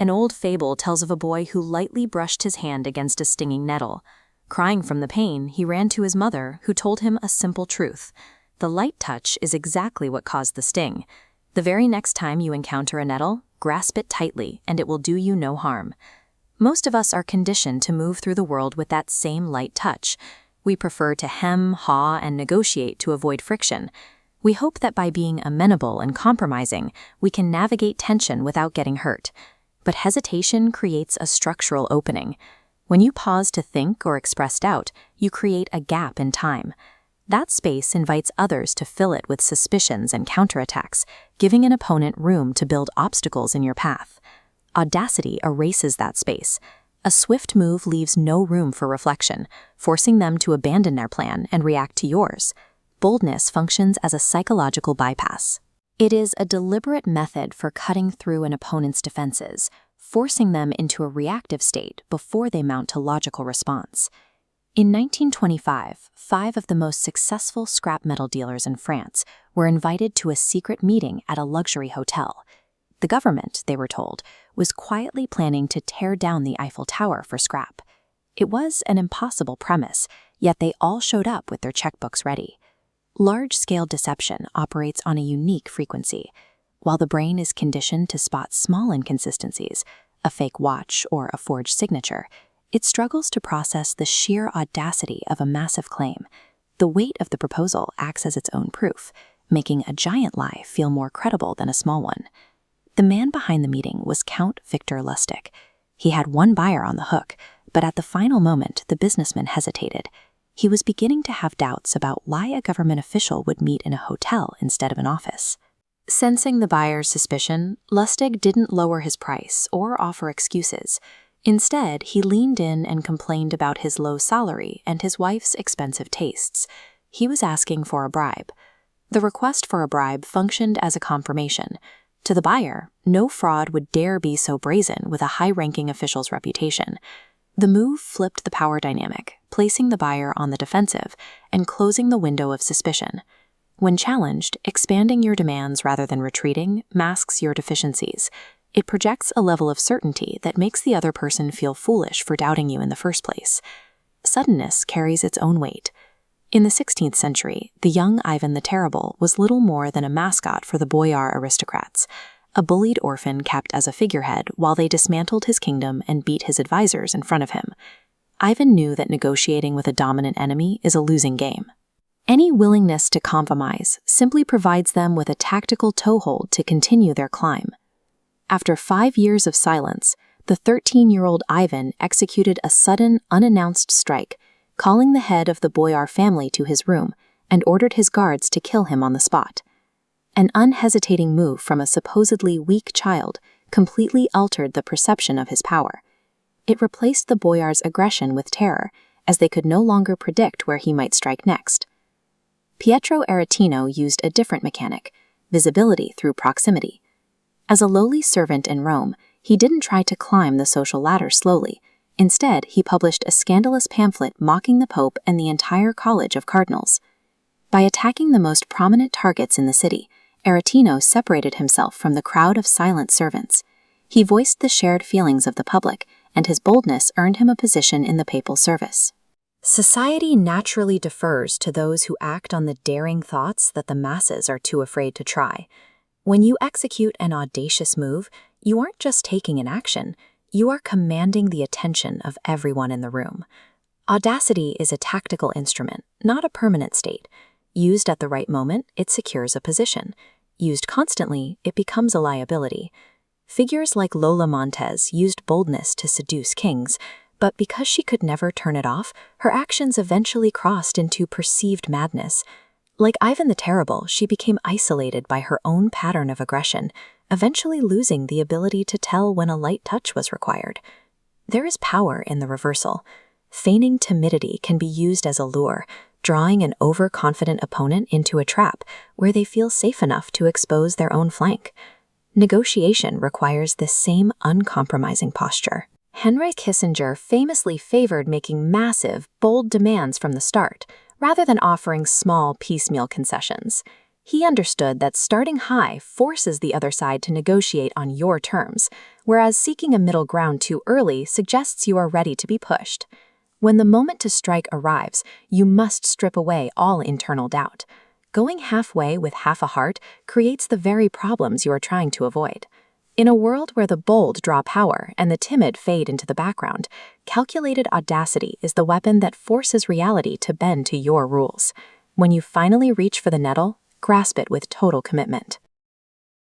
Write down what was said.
An old fable tells of a boy who lightly brushed his hand against a stinging nettle. Crying from the pain, he ran to his mother, who told him a simple truth. The light touch is exactly what caused the sting. The very next time you encounter a nettle, grasp it tightly, and it will do you no harm. Most of us are conditioned to move through the world with that same light touch. We prefer to hem, haw, and negotiate to avoid friction. We hope that by being amenable and compromising, we can navigate tension without getting hurt. But hesitation creates a structural opening. When you pause to think or express doubt, you create a gap in time. That space invites others to fill it with suspicions and counterattacks, giving an opponent room to build obstacles in your path. Audacity erases that space. A swift move leaves no room for reflection, forcing them to abandon their plan and react to yours. Boldness functions as a psychological bypass. It is a deliberate method for cutting through an opponent's defenses, forcing them into a reactive state before they mount to logical response. In 1925, 5 of the most successful scrap metal dealers in France were invited to a secret meeting at a luxury hotel. The government, they were told, was quietly planning to tear down the Eiffel Tower for scrap. It was an impossible premise, yet they all showed up with their checkbooks ready. Large-scale deception operates on a unique frequency. While the brain is conditioned to spot small inconsistencies, a fake watch or a forged signature, it struggles to process the sheer audacity of a massive claim. The weight of the proposal acts as its own proof, making a giant lie feel more credible than a small one. The man behind the meeting was Count Victor Lustig. He had one buyer on the hook, but at the final moment, the businessman hesitated. He was beginning to have doubts about why a government official would meet in a hotel instead of an office. Sensing the buyer's suspicion, Lustig didn't lower his price or offer excuses. Instead, he leaned in and complained about his low salary and his wife's expensive tastes. He was asking for a bribe. The request for a bribe functioned as a confirmation. To the buyer, no fraud would dare be so brazen with a high-ranking official's reputation. The move flipped the power dynamic, placing the buyer on the defensive and closing the window of suspicion. When challenged, expanding your demands rather than retreating masks your deficiencies. It projects a level of certainty that makes the other person feel foolish for doubting you in the first place. Suddenness carries its own weight. In the 16th century, the young Ivan the Terrible was little more than a mascot for the boyar aristocrats, a bullied orphan kept as a figurehead while they dismantled his kingdom and beat his advisors in front of him. Ivan knew that negotiating with a dominant enemy is a losing game. Any willingness to compromise simply provides them with a tactical toehold to continue their climb. After 5 years of silence, the 13-year-old Ivan executed a sudden, unannounced strike, calling the head of the boyar family to his room and ordered his guards to kill him on the spot. An unhesitating move from a supposedly weak child completely altered the perception of his power. It replaced the boyar's aggression with terror, as they could no longer predict where he might strike next. Pietro Aretino used a different mechanic, visibility through proximity. As a lowly servant in Rome, he didn't try to climb the social ladder slowly. Instead, he published a scandalous pamphlet mocking the Pope and the entire College of Cardinals. By attacking the most prominent targets in the city, Aretino separated himself from the crowd of silent servants. He voiced the shared feelings of the public, and his boldness earned him a position in the papal service. Society naturally defers to those who act on the daring thoughts that the masses are too afraid to try. When you execute an audacious move, you aren't just taking an action, you are commanding the attention of everyone in the room. Audacity is a tactical instrument, not a permanent state. Used at the right moment, it secures a position. Used constantly, it becomes a liability. Figures like Lola Montez used boldness to seduce kings, but because she could never turn it off, her actions eventually crossed into perceived madness. Like Ivan the Terrible, she became isolated by her own pattern of aggression, eventually losing the ability to tell when a light touch was required. There is power in the reversal. Feigning timidity can be used as a lure, drawing an overconfident opponent into a trap where they feel safe enough to expose their own flank. Negotiation requires this same uncompromising posture. Henry Kissinger famously favored making massive, bold demands from the start, rather than offering small, piecemeal concessions. He understood that starting high forces the other side to negotiate on your terms, whereas seeking a middle ground too early suggests you are ready to be pushed. When the moment to strike arrives, you must strip away all internal doubt. Going halfway with half a heart creates the very problems you are trying to avoid. In a world where the bold draw power and the timid fade into the background, calculated audacity is the weapon that forces reality to bend to your rules. When you finally reach for the nettle, grasp it with total commitment.